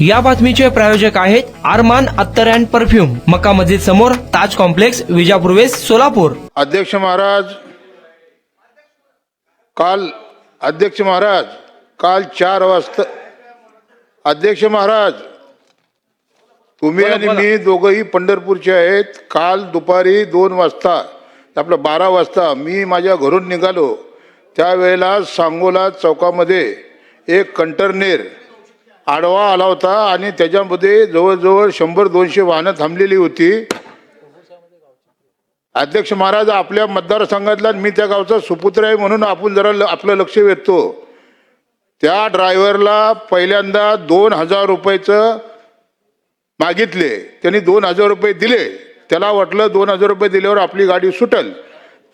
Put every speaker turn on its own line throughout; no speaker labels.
या बातमीचे प्रायोजक आहेत अरमान अत्तर अँड परफ्यूम, मक्का मस्जिद समोर, ताज कॉम्प्लेक्स, विजापूर वेस्ट, सोलापूर.
अध्यक्ष महाराज, काल 4 वाजता अध्यक्ष महाराज, तुम्ही आणि मी दोघंही पंढरपूरचे आहेत. काल दुपारी 2 वाजता आपलं 12 वाजता मी माझ्या घरून निघालो. त्यावेळेला सांगोला चौकामध्ये एक कंटेनर आडवा आला होता आणि त्याच्यामध्ये जवळजवळ 100-200 वाहनं थांबलेली होती. अध्यक्ष महाराज, आपल्या मतदारसंघातला मी त्या गावचा सुपुत्र आहे म्हणून आपण जरा आपलं लक्ष वेधतो. त्या ड्रायव्हरला पहिल्यांदा 2000 रुपयाचं मागितले. त्यांनी 2000 रुपये दिले. त्याला वाटलं 2000 रुपये दिल्यावर आपली गाडी सुटल.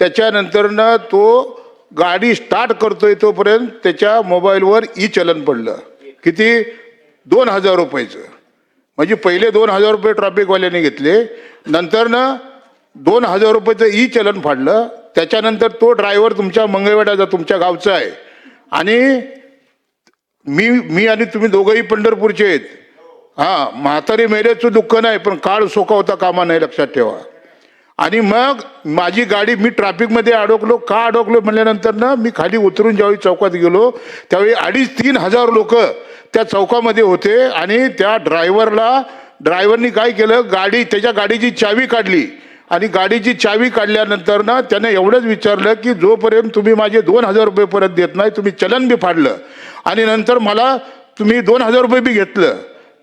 त्याच्यानंतरनं तो गाडी स्टार्ट करतोय तोपर्यंत त्याच्या मोबाईलवर चलन पडलं. किती? 2000 रुपयाचं. म्हणजे पहिले 2000 रुपये ट्रॅफिकवाल्याने घेतले, नंतरनं 2000 रुपयाचं चलन फाडलं. त्याच्यानंतर तो ड्रायव्हर तुमच्या मंगळवेढ्याचा, तुमच्या गावचा आहे आणि मी आणि तुम्ही दोघंही पंढरपूरचे आहेत. म्हातारी मेल्याचं दुःख नाही, पण काळ सोकावता कामा नाही, लक्षात ठेवा. आणि मग माझी गाडी, मी ट्रॅफिकमध्ये अडकलो. का अडकलो म्हणल्यानंतर ना, मी खाली उतरून ज्यावेळी चौकात गेलो त्यावेळी 2,500-3 हजार लोक त्या चौकामध्ये होते. आणि त्या ड्रायव्हरनी काय केलं, त्याच्या गाडीची चावी काढली आणि गाडीची चावी काढल्यानंतर ना त्याने एवढंच विचारलं की जोपर्यंत तुम्ही माझे 2000 रुपये परत देत नाही, तुम्ही चलन बी फाडलं आणि नंतर मला तुम्ही 2000 रुपये बी घेतलं,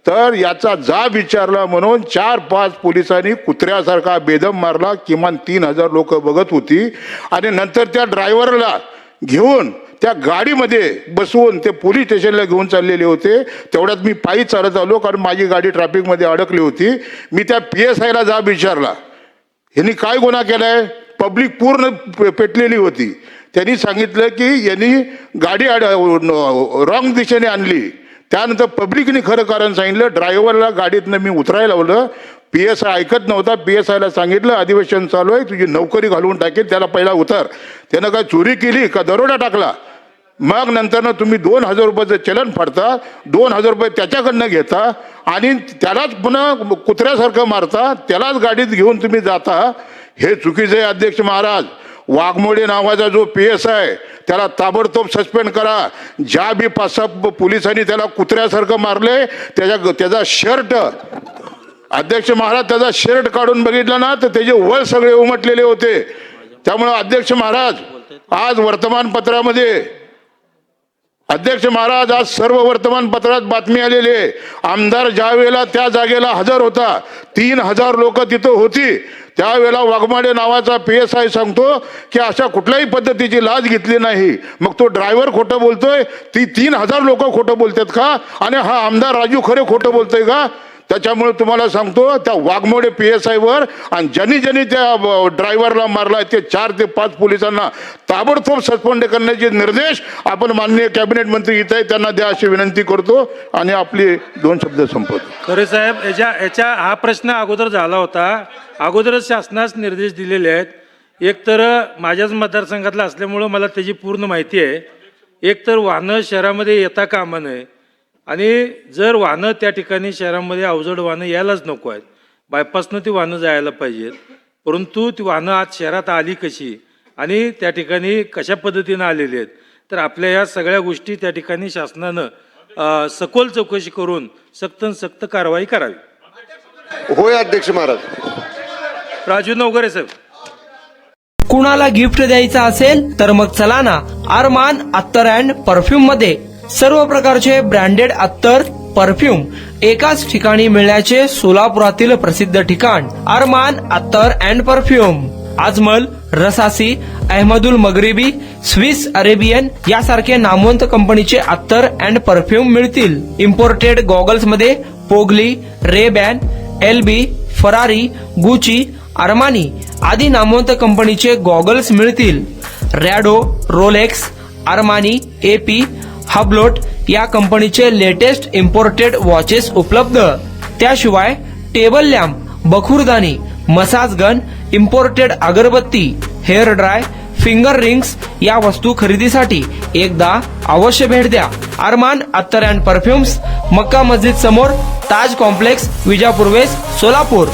तर याचा जाब विचारला म्हणून 4-5 पोलिसांनी कुत्र्यासारखा बेदम मारला. किमान 3000 लोक बघत होती. आणि नंतर त्या ड्रायव्हरला घेऊन त्या गाडीमध्ये बसवून ते पोलीस स्टेशनला घेऊन चाललेले होते. तेवढ्यात मी पायी चालत आलो, कारण माझी गाडी ट्रॅफिकमध्ये अडकली होती. मी त्या PSIला जाब विचारला, यांनी काय गुन्हा केलाय? पब्लिक पूर्ण पेटलेली होती. त्यांनी सांगितलं की यांनी गाडी रॉंग दिशेने आणली. त्यानंतर पब्लिकने खरं कारण सांगितलं. ड्रायव्हरला गाडीतनं मी उतरायला लावलं. PSI ऐकत नव्हता. PSIला सांगितलं अधिवेशन चालू आहे, तुझी नोकरी घालवून टाकेल, त्याला पहिला उतर. त्यानं काय चोरी केली का दरोडा टाकला? मग नंतरनं तुम्ही 2000 रुपयाचं चलन फाडता, 2000 रुपये त्याच्याकडनं घेता आणि त्यालाच पुन्हा कुत्र्यासारखं मारता, त्यालाच गाडीत घेऊन तुम्ही जाता. हे चुकीचं आहे अध्यक्ष महाराज. वाघमोडे नावाचा जो PSI त्याला ताबडतोब सस्पेंड करा. ज्या बी 5-6 पोलिसांनी त्याला कुत्र्यासारखं मारले, त्याचा शर्ट, अध्यक्ष महाराज, त्याचा शर्ट काढून बघितला ना तर त्याचे वळ सगळे उमटलेले होते. त्यामुळे अध्यक्ष महाराज, आज वर्तमानपत्रामध्ये, अध्यक्ष महाराज, आज सर्व वर्तमानपत्रात बातमी आलेली आहे. आमदार ज्या वेळेला त्या जागेला हजर होता, 3000 लोक तिथं होती, त्यावेळेला वाघमाडे नावाचा PSI सांगतो की अशा कुठल्याही पद्धतीची लाच घेतली नाही. मग तो ड्रायव्हर खोटं बोलतोय? 3000 लोक खोटं बोलतात का? आणि हा आमदार राजू खरे खोटं बोलतोय का? त्याच्यामुळे तुम्हाला सांगतो, त्या वाघमोडे PSI वर आणि ज्यांनी त्या ड्रायव्हरला मारला ते 4 ते 5 पोलिसांना ताबडतोब सस्पेंड करण्याचे निर्देश आपण माननीय कॅबिनेट मंत्री इथे त्यांना द्या अशी विनंती करतो आणि आपले 2 शब्द संपवतो.
खरे साहेब, याच्या हा प्रश्न अगोदर झाला होता. अगोदरच शासनास निर्देश दिलेले आहेत. एक तर माझ्याच मतदारसंघातला असल्यामुळं मला त्याची पूर्ण माहिती आहे. एक तर वाहनं शहरामध्ये येता कामा नये आणि जर वाहनं त्या ठिकाणी शहरामध्ये अवजड वाहनं यायलाच नको आहेत, बायपासनं ती वाहनं जायला पाहिजेत. परंतु ती वाहनं आज शहरात आली कशी आणि त्या ठिकाणी कशा पद्धतीनं आलेली आहेत, तर आपल्या या सगळ्या गोष्टी त्या ठिकाणी शासनानं सखोल चौकशी करून सक्त कारवाई करावी.
होय अध्यक्ष महाराज.
राजू नवघरे साहेब.
कुणाला गिफ्ट द्यायचं असेल तर मग चला ना अरमान अत्तर अँड परफ्यूम मध्ये. सर्व प्रकारचे ब्रँडेड अत्तर, परफ्यूम एकाच ठिकाणी मिळण्याचे सोलापुरातील प्रसिद्ध ठिकाण अरमान अत्तर and perfume. Ajmal, Rasasi, Ahmed Al Maghribi, Swiss Arabian यासारखे नामवंत कंपनीचे अत्तर अँड परफ्यूम मिळतील. इम्पोर्टेड गॉगल्स मध्ये पोगली, Ray Ban, LB, Ferrari, Gucci, Armani आदी नामवंत कंपनीचे गॉगल्स मिळतील. Rado, Rolex, Armani, AP, Hublot या कंपनीचे लेटेस्ट इम्पोर्टेड वॉचेस उपलब्ध. त्याशिवाय टेबल लॅम्प, बखुरदानी, मसाज गन, इम्पोर्टेड अगरबत्ती, हेअर ड्राय, फिंगर रिंग्स या वस्तू खरेदीसाठी एकदा अवश्य भेट द्या. अरमान अत्तर अँड परफ्युम्स, मक्का मस्जिद समोर, ताज कॉम्प्लेक्स, विजापूर वेस्ट, सोलापूर.